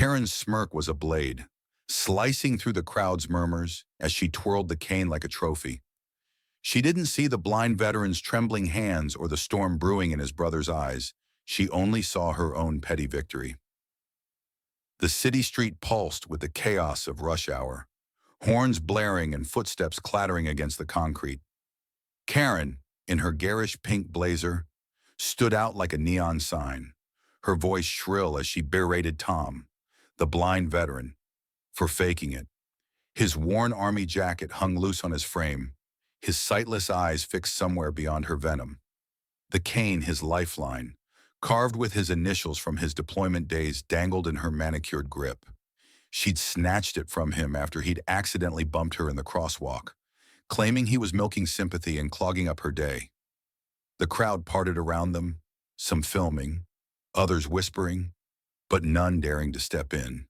Karen's smirk was a blade, slicing through the crowd's murmurs as she twirled the cane like a trophy. She didn't see the blind veteran's trembling hands or the storm brewing in his brother's eyes. She only saw her own petty victory. The city street pulsed with the chaos of rush hour, horns blaring and footsteps clattering against the concrete. Karen, in her garish pink blazer, stood out like a neon sign, her voice shrill as she berated Tom, the blind veteran, for faking it. His worn army jacket hung loose on his frame, his sightless eyes fixed somewhere beyond her venom. The cane, his lifeline, carved with his initials from his deployment days, dangled in her manicured grip. She'd snatched it from him after he'd accidentally bumped her in the crosswalk, claiming he was milking sympathy and clogging up her day. The crowd parted around them, some filming, others whispering, but none daring to step in.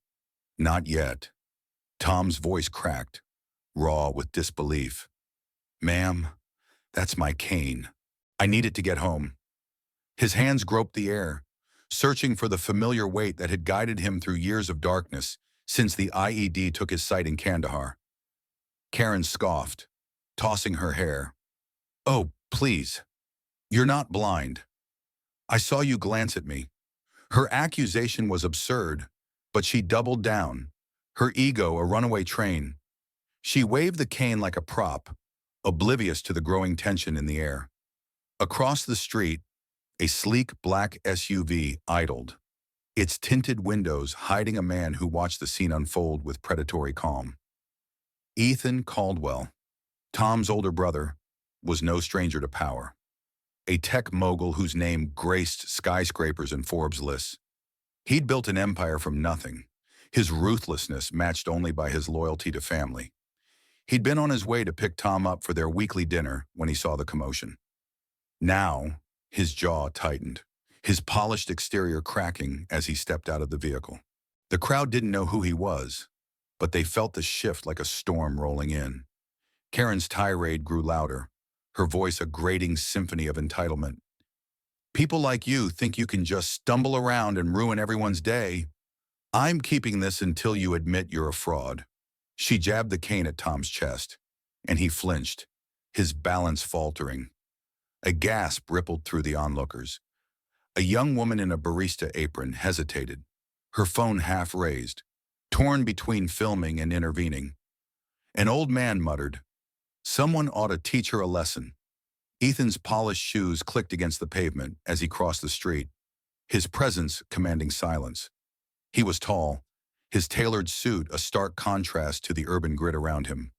Not yet. Tom's voice cracked, raw with disbelief. "Ma'am, that's my cane. I need it to get home." His hands groped the air, searching for the familiar weight that had guided him through years of darkness since the IED took his sight in Kandahar. Karen scoffed, tossing her hair. "Oh, please. You're not blind. I saw you glance at me." Her accusation was absurd, but she doubled down, her ego a runaway train. She waved the cane like a prop, oblivious to the growing tension in the air. Across the street, a sleek black SUV idled, its tinted windows hiding a man who watched the scene unfold with predatory calm. Ethan Caldwell, Tom's older brother, was no stranger to power. A tech mogul whose name graced skyscrapers and Forbes lists. He'd built an empire from nothing, his ruthlessness matched only by his loyalty to family. He'd been on his way to pick Tom up for their weekly dinner when he saw the commotion. Now, his jaw tightened, his polished exterior cracking as he stepped out of the vehicle. The crowd didn't know who he was, but they felt the shift like a storm rolling in. Karen's tirade grew louder, her voice a grating symphony of entitlement. "People like you think you can just stumble around and ruin everyone's day. I'm keeping this until you admit you're a fraud." She jabbed the cane at Tom's chest, and he flinched, his balance faltering. A gasp rippled through the onlookers. A young woman in a barista apron hesitated, her phone half raised, torn between filming and intervening. An old man muttered, "Someone ought to teach her a lesson." Ethan's polished shoes clicked against the pavement as he crossed the street, his presence commanding silence. He was tall, his tailored suit a stark contrast to the urban grid around him.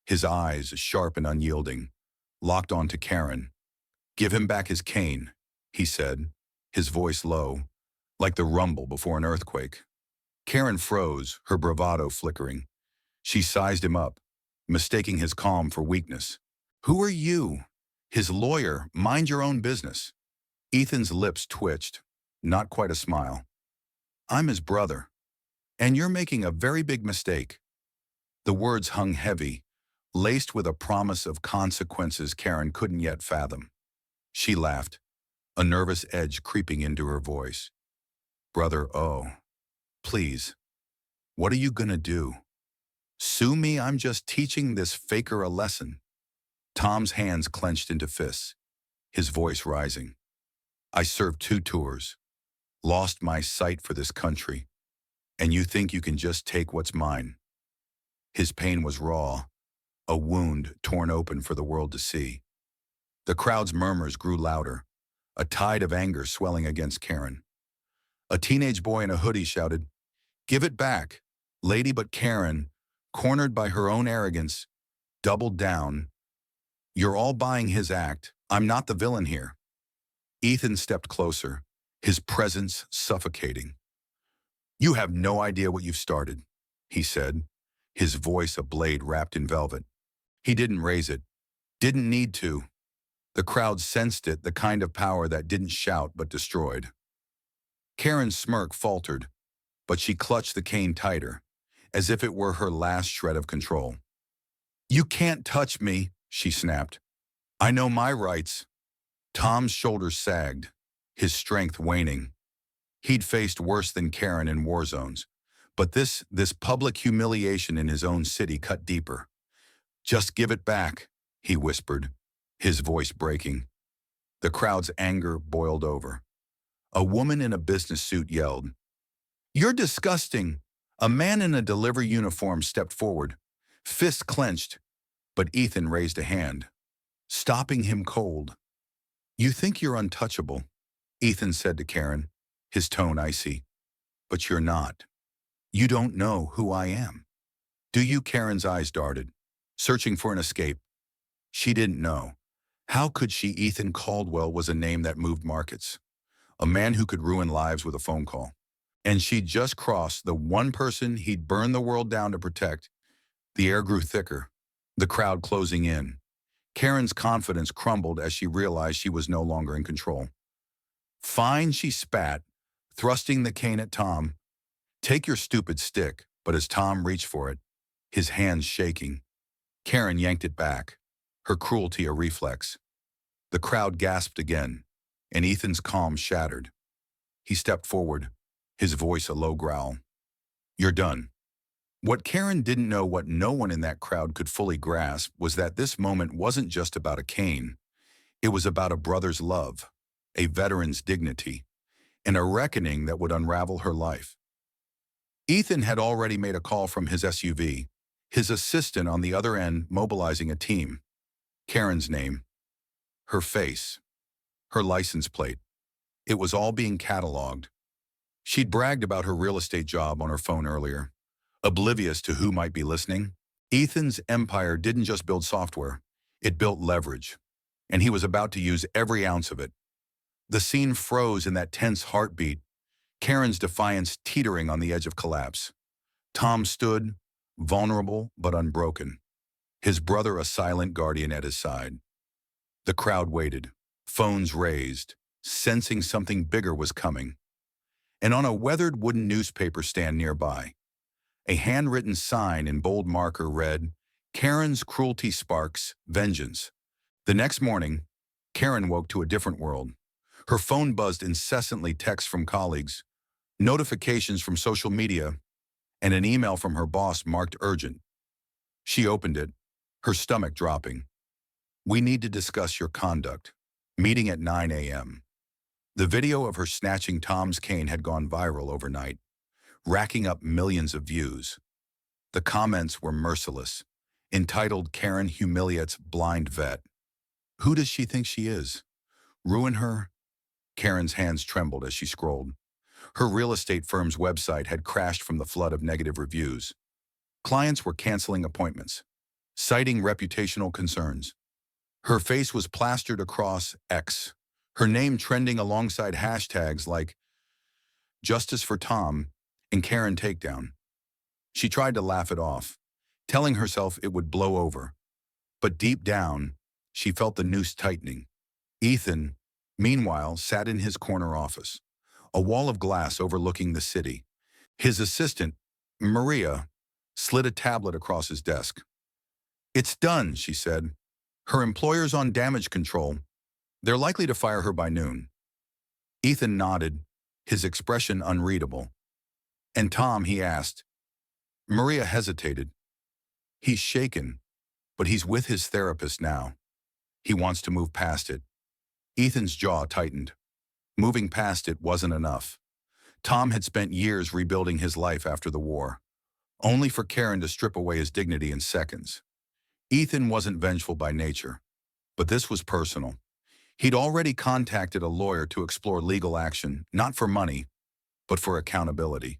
His eyes, sharp and unyielding, locked onto Karen. "Give him back his cane," he said, his voice low, like the rumble before an earthquake. Karen froze, her bravado flickering. She sized him up, mistaking his calm for weakness. "Who are you?" "His lawyer. Mind your own business." Ethan's lips twitched, not quite a smile. "I'm his brother, and you're making a very big mistake." The words hung heavy, laced with a promise of consequences Karen couldn't yet fathom. She laughed, a nervous edge creeping into her voice. "Brother, oh, please, what are you gonna do? Sue me? I'm just teaching this faker a lesson." Tom's hands clenched into fists, his voice rising. "I served 2 tours, lost my sight for this country, and you think you can just take what's mine?" His pain was raw, a wound torn open for the world to see. The crowd's murmurs grew louder, a tide of anger swelling against Karen. A teenage boy in a hoodie shouted, "Give it back, lady," but Karen, cornered by her own arrogance, doubled down. "You're all buying his act. I'm not the villain here." Ethan stepped closer, his presence suffocating. "You have no idea what you've started," he said, his voice a blade wrapped in velvet. He didn't raise it, didn't need to. The crowd sensed it, the kind of power that didn't shout but destroyed. Karen's smirk faltered, but she clutched the cane tighter, as if it were her last shred of control. "You can't touch me," she snapped. "I know my rights." Tom's shoulders sagged, his strength waning. He'd faced worse than Karen in war zones, But this public humiliation in his own city cut deeper. "Just give it back," he whispered, his voice breaking. The crowd's anger boiled over. A woman in a business suit yelled, "You're disgusting!" A man in a delivery uniform stepped forward, fists clenched, but Ethan raised a hand, stopping him cold. "You think you're untouchable," Ethan said to Karen, his tone icy. "But you're not. You don't know who I am." "Do you?" Karen's eyes darted, searching for an escape. She didn't know. How could she? Ethan Caldwell was a name that moved markets. A man who could ruin lives with a phone call. And she'd just crossed the one person he'd burned the world down to protect. The air grew thicker, the crowd closing in. Karen's confidence crumbled as she realized she was no longer in control. "Fine," she spat, thrusting the cane at Tom. "Take your stupid stick." But as Tom reached for it, his hands shaking, Karen yanked it back, her cruelty a reflex. The crowd gasped again, and Ethan's calm shattered. He stepped forward, his voice a low growl. "You're done." What Karen didn't know, what no one in that crowd could fully grasp, was that this moment wasn't just about a cane. It was about a brother's love, a veteran's dignity, and a reckoning that would unravel her life. Ethan had already made a call from his SUV, his assistant on the other end mobilizing a team. Karen's name, her face, her license plate. It was all being cataloged. She'd bragged about her real estate job on her phone earlier, oblivious to who might be listening. Ethan's empire didn't just build software, it built leverage, and he was about to use every ounce of it. The scene froze in that tense heartbeat, Karen's defiance teetering on the edge of collapse. Tom stood, vulnerable but unbroken, his brother a silent guardian at his side. The crowd waited, phones raised, sensing something bigger was coming. And on a weathered wooden newspaper stand nearby, a handwritten sign in bold marker read, "Karen's cruelty sparks vengeance." The next morning, Karen woke to a different world. Her phone buzzed incessantly, texts from colleagues, notifications from social media, and an email from her boss marked urgent. She opened it, her stomach dropping. "We need to discuss your conduct. Meeting at 9 a.m. The video of her snatching Tom's cane had gone viral overnight, racking up millions of views. The comments were merciless, entitled "Karen humiliates blind vet." Who does she think she is? Ruin her? Karen's hands trembled as she scrolled. Her real estate firm's website had crashed from the flood of negative reviews. Clients were canceling appointments, citing reputational concerns. Her face was plastered across X, her name trending alongside hashtags like "Justice for Tom" and "Karen Takedown." She tried to laugh it off, telling herself it would blow over. But deep down, she felt the noose tightening. Ethan, meanwhile, sat in his corner office, a wall of glass overlooking the city. His assistant, Maria, slid a tablet across his desk. "It's done," she said. "Her employer's on damage control. They're likely to fire her by noon." Ethan nodded, his expression unreadable. "And Tom?" he asked. Maria hesitated. "He's shaken, but he's with his therapist now. He wants to move past it." Ethan's jaw tightened. Moving past it wasn't enough. Tom had spent years rebuilding his life after the war, only for Karen to strip away his dignity in seconds. Ethan wasn't vengeful by nature, but this was personal. He'd already contacted a lawyer to explore legal action, not for money, but for accountability.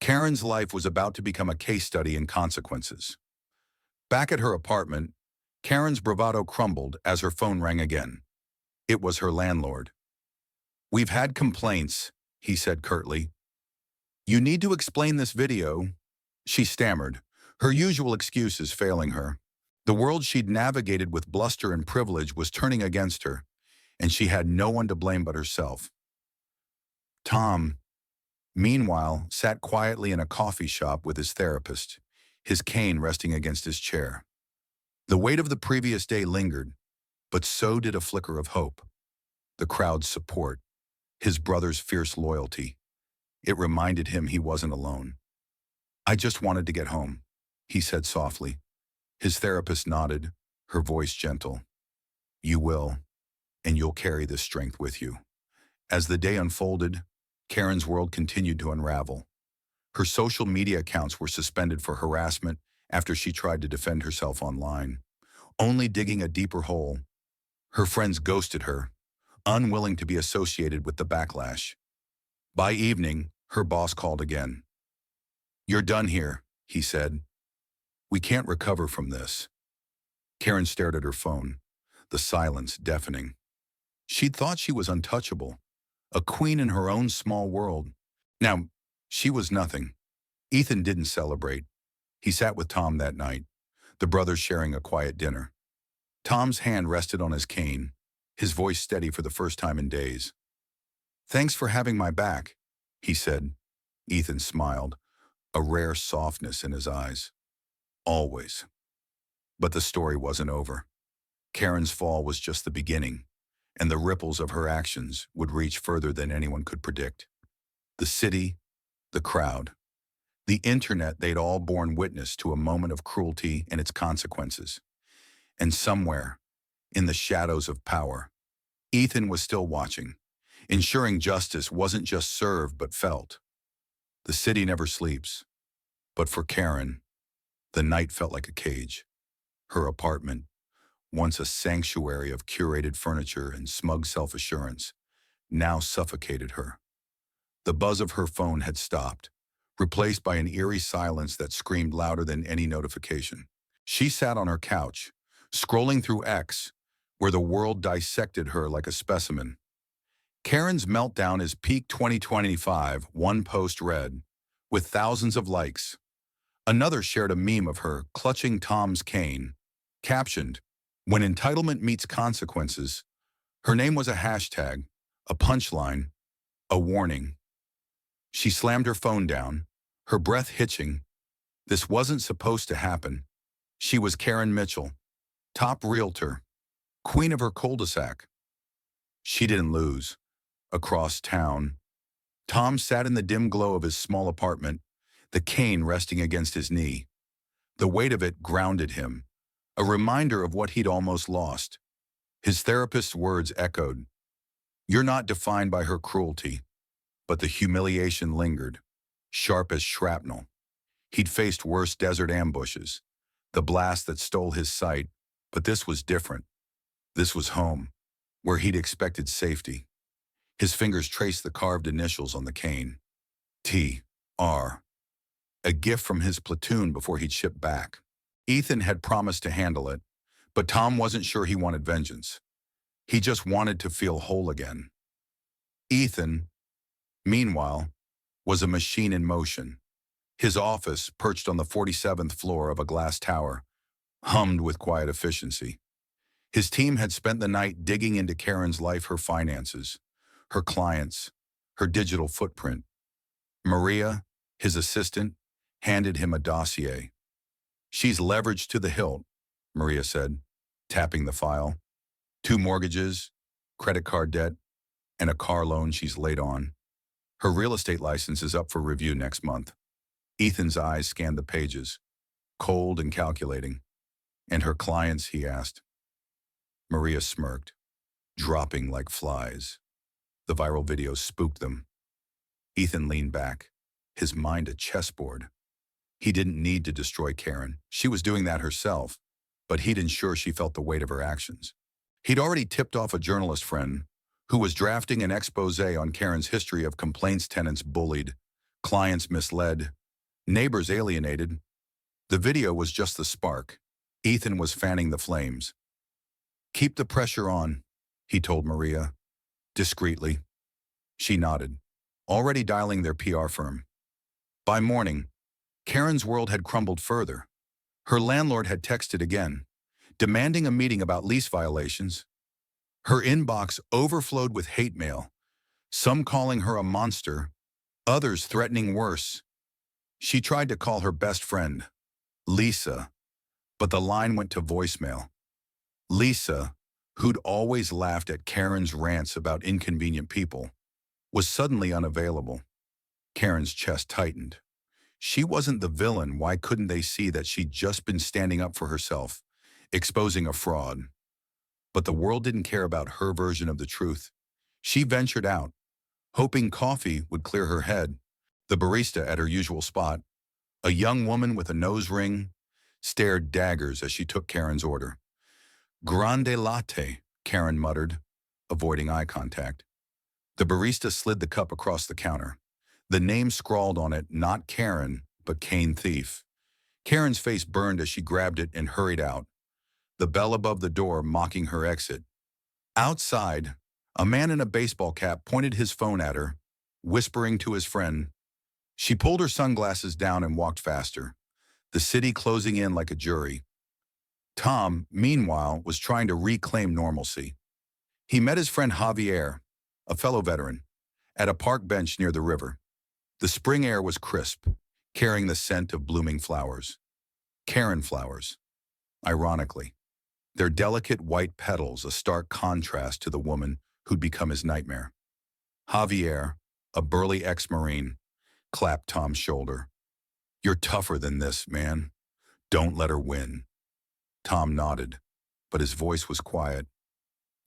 Karen's life was about to become a case study in consequences. Back at her apartment, Karen's bravado crumbled as her phone rang again. It was her landlord. "We've had complaints," he said curtly. "You need to explain this video," she stammered, her usual excuses failing her. The world she'd navigated with bluster and privilege was turning against her, and she had no one to blame but herself. Tom, meanwhile, sat quietly in a coffee shop with his therapist, his cane resting against his chair. The weight of the previous day lingered, but so did a flicker of hope. The crowd's support, his brother's fierce loyalty. It reminded him he wasn't alone. I just wanted to get home, he said softly. His therapist nodded, her voice gentle. You will, and you'll carry this strength with you. As the day unfolded, Karen's world continued to unravel. Her social media accounts were suspended for harassment after she tried to defend herself online, only digging a deeper hole. Her friends ghosted her, unwilling to be associated with the backlash. By evening, her boss called again. You're done here, he said. We can't recover from this. Karen stared at her phone, the silence deafening. She'd thought she was untouchable, a queen in her own small world. Now, she was nothing. Ethan didn't celebrate. He sat with Tom that night, the brothers sharing a quiet dinner. Tom's hand rested on his cane, his voice steady for the first time in days. Thanks for having my back, he said. Ethan smiled, a rare softness in his eyes. Always. But the story wasn't over. Karen's fall was just the beginning, and the ripples of her actions would reach further than anyone could predict. The city, the crowd, the internet, they'd all borne witness to a moment of cruelty and its consequences. And somewhere, in the shadows of power, Ethan was still watching, ensuring justice wasn't just served but felt. The city never sleeps, but for Karen, the night felt like a cage. Her apartment, once a sanctuary of curated furniture and smug self-assurance, now suffocated her. The buzz of her phone had stopped, replaced by an eerie silence that screamed louder than any notification. She sat on her couch, scrolling through X, where the world dissected her like a specimen. Karen's meltdown is peak 2025, one post read, with thousands of likes. Another shared a meme of her clutching Tom's cane, captioned, "When entitlement meets consequences." Her name was a hashtag, a punchline, a warning. She slammed her phone down, her breath hitching. This wasn't supposed to happen. She was Karen Mitchell, top realtor, queen of her cul-de-sac. She didn't lose. Across town, Tom sat in the dim glow of his small apartment, the cane resting against his knee. The weight of it grounded him, a reminder of what he'd almost lost. His therapist's words echoed. You're not defined by her cruelty, but the humiliation lingered, sharp as shrapnel. He'd faced worse desert ambushes, the blast that stole his sight, but this was different. This was home, where he'd expected safety. His fingers traced the carved initials on the cane. T.R. A gift from his platoon before he'd shipped back. Ethan had promised to handle it, but Tom wasn't sure he wanted vengeance. He just wanted to feel whole again. Ethan, meanwhile, was a machine in motion. His office, perched on the 47th floor of a glass tower, hummed with quiet efficiency. His team had spent the night digging into Karen's life, her finances, her clients, her digital footprint. Maria, his assistant, handed him a dossier. She's leveraged to the hilt, Maria said, tapping the file. 2 mortgages, credit card debt, and a car loan she's late on. Her real estate license is up for review next month. Ethan's eyes scanned the pages, cold and calculating. And her clients, he asked. Maria smirked, dropping like flies. The viral videos spooked them. Ethan leaned back, his mind a chessboard. He didn't need to destroy Karen. She was doing that herself, but he'd ensure she felt the weight of her actions. He'd already tipped off a journalist friend who was drafting an expose on Karen's history of complaints, tenants bullied, clients misled, neighbors alienated. The video was just the spark. Ethan was fanning the flames. Keep the pressure on, he told Maria, discreetly. She nodded, already dialing their PR firm. By morning, Karen's world had crumbled further. Her landlord had texted again, demanding a meeting about lease violations. Her inbox overflowed with hate mail, some calling her a monster, others threatening worse. She tried to call her best friend, Lisa, but the line went to voicemail. Lisa, who'd always laughed at Karen's rants about inconvenient people, was suddenly unavailable. Karen's chest tightened. She wasn't the villain. Why couldn't they see that she'd just been standing up for herself, exposing a fraud? But the world didn't care about her version of the truth. She ventured out, hoping coffee would clear her head. The barista at her usual spot, a young woman with a nose ring, stared daggers as she took Karen's order. Grande latte, Karen muttered, avoiding eye contact. The barista slid the cup across the counter. The name scrawled on it, not Karen, but Cane Thief. Karen's face burned as she grabbed it and hurried out, the bell above the door mocking her exit. Outside, a man in a baseball cap pointed his phone at her, whispering to his friend. She pulled her sunglasses down and walked faster, the city closing in like a jury. Tom, meanwhile, was trying to reclaim normalcy. He met his friend Javier, a fellow veteran, at a park bench near the river. The spring air was crisp, carrying the scent of blooming flowers. Karen flowers, ironically. Their delicate white petals a stark contrast to the woman who'd become his nightmare. Javier, a burly ex-Marine, clapped Tom's shoulder. You're tougher than this, man. Don't let her win. Tom nodded, but his voice was quiet.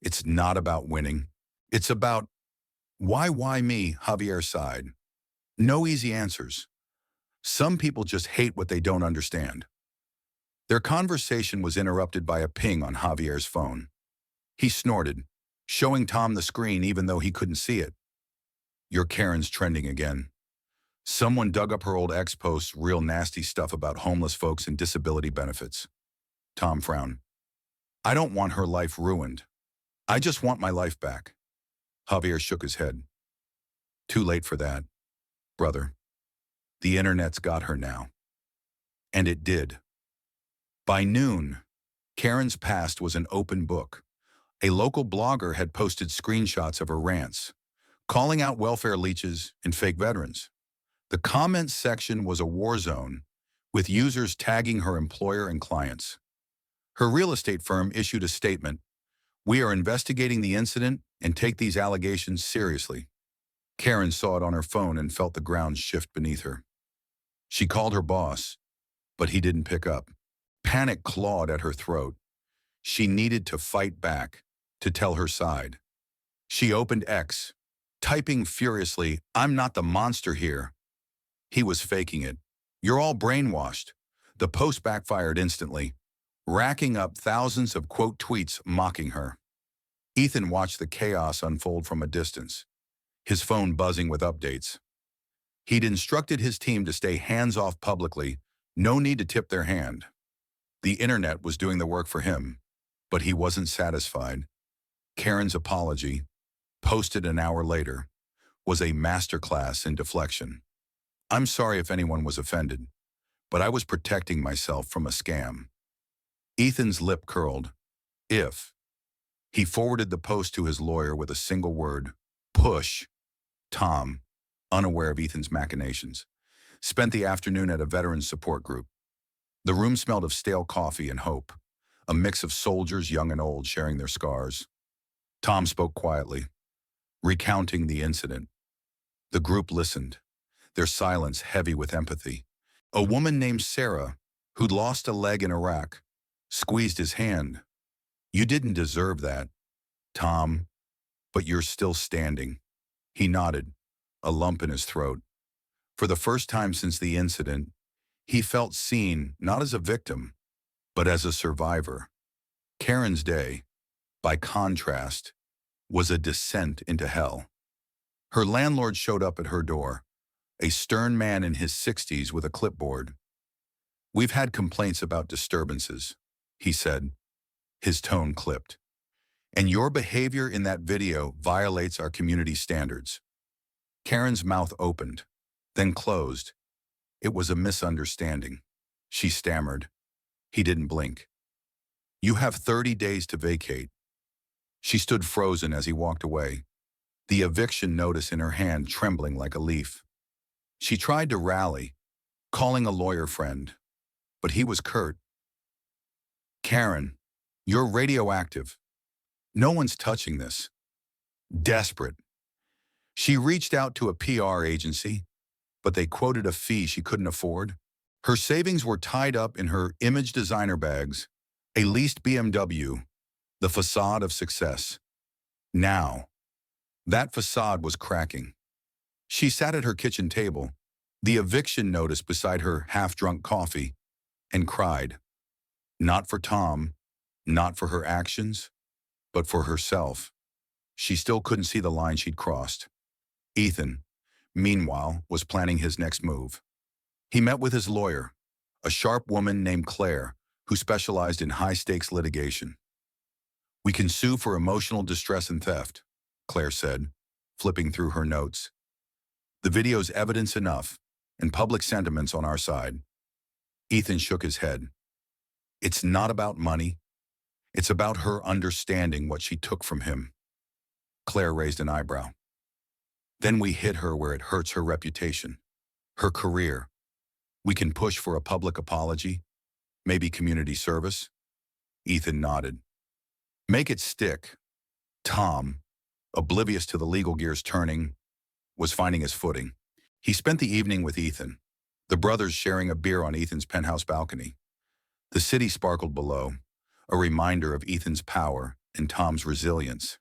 It's not about winning. It's about, why me? Javier sighed. No easy answers. Some people just hate what they don't understand. Their conversation was interrupted by a ping on Javier's phone. He snorted, showing Tom the screen even though he couldn't see it. Your Karen's trending again. Someone dug up her old ex-post's real nasty stuff about homeless folks and disability benefits. Tom frowned. I don't want her life ruined. I just want my life back. Javier shook his head. Too late for that, brother. The internet's got her now. And it did. By noon, Karen's past was an open book. A local blogger had posted screenshots of her rants, calling out welfare leeches and fake veterans. The comments section was a war zone, with users tagging her employer and clients. Her real estate firm issued a statement. We are investigating the incident and take these allegations seriously. Karen saw it on her phone and felt the ground shift beneath her. She called her boss, but he didn't pick up. Panic clawed at her throat. She needed to fight back, to tell her side. She opened X, typing furiously, I'm not the monster here. He was faking it. You're all brainwashed. The post backfired instantly, racking up thousands of quote tweets mocking her. Ethan watched the chaos unfold from a distance, his phone buzzing with updates. He'd instructed his team to stay hands-off publicly, no need to tip their hand. The internet was doing the work for him, but he wasn't satisfied. Karen's apology, posted an hour later, was a masterclass in deflection. I'm sorry if anyone was offended, but I was protecting myself from a scam. Ethan's lip curled. If. He forwarded the post to his lawyer with a single word, push. Tom, unaware of Ethan's machinations, spent the afternoon at a veterans support group. The room smelled of stale coffee and hope, a mix of soldiers young and old sharing their scars. Tom spoke quietly, recounting the incident. The group listened, their silence heavy with empathy. A woman named Sarah, who'd lost a leg in Iraq, squeezed his hand. You didn't deserve that, Tom, but you're still standing. He nodded, a lump in his throat. For the first time since the incident, he felt seen not as a victim, but as a survivor. Karen's day, by contrast, was a descent into hell. Her landlord showed up at her door, a stern man in his 60s with a clipboard. We've had complaints about disturbances, he said, his tone clipped. And your behavior in that video violates our community standards. Karen's mouth opened, then closed. It was a misunderstanding, she stammered. He didn't blink. You have 30 days to vacate. She stood frozen as he walked away, the eviction notice in her hand trembling like a leaf. She tried to rally, calling a lawyer friend, but he was curt. Karen, you're radioactive. No one's touching this. Desperate. She reached out to a PR agency, but they quoted a fee she couldn't afford. Her savings were tied up in her image designer bags, a leased BMW, the facade of success. Now, that facade was cracking. She sat at her kitchen table, the eviction notice beside her half-drunk coffee, and cried. Not for Tom, not for her actions, but for herself. She still couldn't see the line she'd crossed. Ethan, meanwhile, was planning his next move. He met with his lawyer, a sharp woman named Claire, who specialized in high-stakes litigation. "We can sue for emotional distress and theft," Claire said, flipping through her notes. "The video's evidence enough, and public sentiment's on our side." Ethan shook his head. "It's not about money. It's about her understanding what she took from him." Claire raised an eyebrow. "Then we hit her where it hurts her reputation, her career. We can push for a public apology, maybe community service." Ethan nodded. "Make it stick." Tom, oblivious to the legal gears turning, was finding his footing. He spent the evening with Ethan, the brothers sharing a beer on Ethan's penthouse balcony. The city sparkled below, a reminder of Ethan's power and Tom's resilience.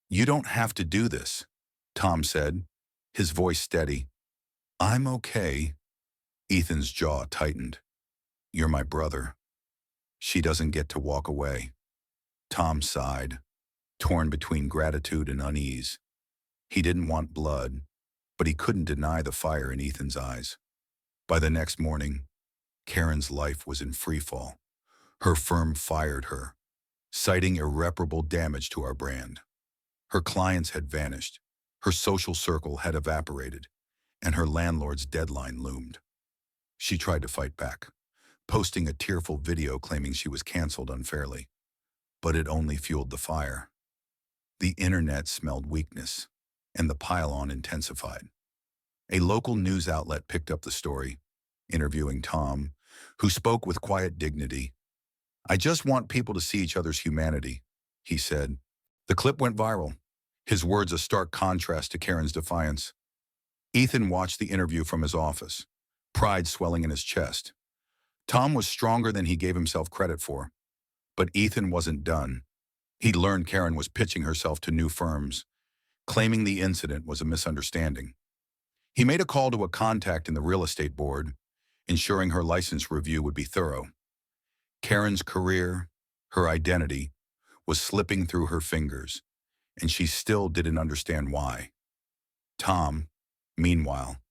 "You don't have to do this," Tom said, his voice steady. "I'm okay." Ethan's jaw tightened. "You're my brother. She doesn't get to walk away." Tom sighed, torn between gratitude and unease. He didn't want blood, but he couldn't deny the fire in Ethan's eyes. By the next morning, Karen's life was in freefall. Her firm fired her, citing irreparable damage to our brand. Her clients had vanished, her social circle had evaporated, and her landlord's deadline loomed. She tried to fight back, posting a tearful video claiming she was canceled unfairly. But it only fueled the fire. The internet smelled weakness, and the pile-on intensified. A local news outlet picked up the story, interviewing Tom, who spoke with quiet dignity. "I just want people to see each other's humanity," he said. The clip went viral, his words a stark contrast to Karen's defiance. Ethan watched the interview from his office, pride swelling in his chest. Tom was stronger than he gave himself credit for. But Ethan wasn't done. He'd learned Karen was pitching herself to new firms, claiming the incident was a misunderstanding. He made a call to a contact in the real estate board, ensuring her license review would be thorough. Karen's career, her identity, was slipping through her fingers, and she still didn't understand why. Tom, meanwhile,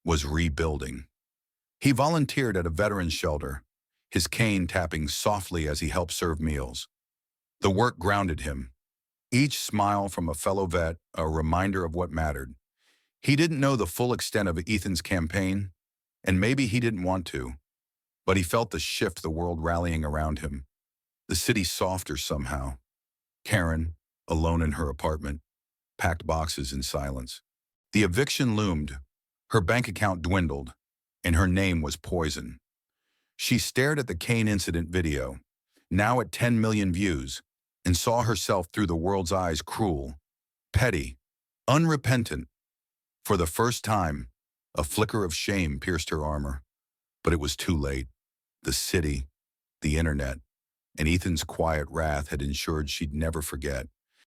was rebuilding. He volunteered at a veterans shelter, his cane tapping softly as he helped serve meals. The work grounded him, each smile from a fellow vet a reminder of what mattered. He didn't know the full extent of Ethan's campaign, and maybe he didn't want to, but he felt the shift the world rallying around him. The city softer somehow. Karen, alone in her apartment, packed boxes in silence. The eviction loomed, her bank account dwindled, and her name was poison. She stared at the Kane incident video, now at 10 million views, and saw herself through the world's eyes, cruel, petty, unrepentant. For the first time, a flicker of shame pierced her armor. But it was too late. The city, the internet, and Ethan's quiet wrath had ensured she'd never forget.